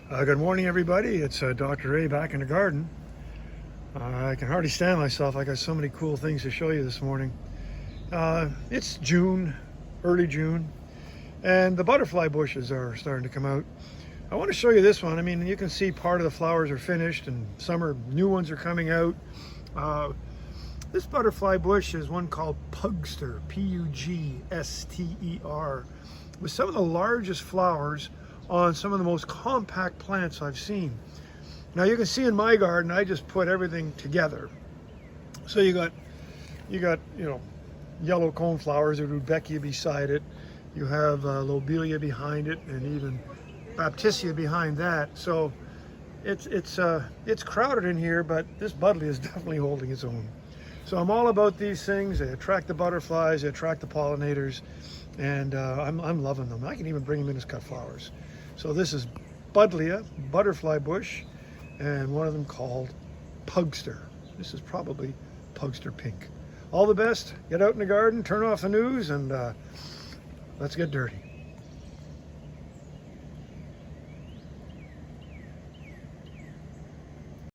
Good morning, everybody. It's Dr. A back in the garden. I can hardly stand myself. I got so many cool things to show you this morning. It's June, early June, and the butterfly bushes are starting to come out. I want to show you this one. I mean, you can see part of the flowers are finished and new ones are coming out. This butterfly bush is one called Pugster, P-U-G-S-T-E-R, with some of the largest flowers on some of the most compact plants I've seen. Now you can see in my garden, I just put everything together. So you got yellow coneflowers or rudbeckia beside it. You have lobelia behind it, and even baptisia behind that. So it's crowded in here, but this buddleia is definitely holding its own. So I'm all about these things. They attract the butterflies, they attract the pollinators, and I'm loving them. I can even bring them in as cut flowers. So this is Buddleia, butterfly bush, and one of them called Pugster. This is probably Pugster pink. All the best. Get out in the garden, turn off the news, and let's get dirty.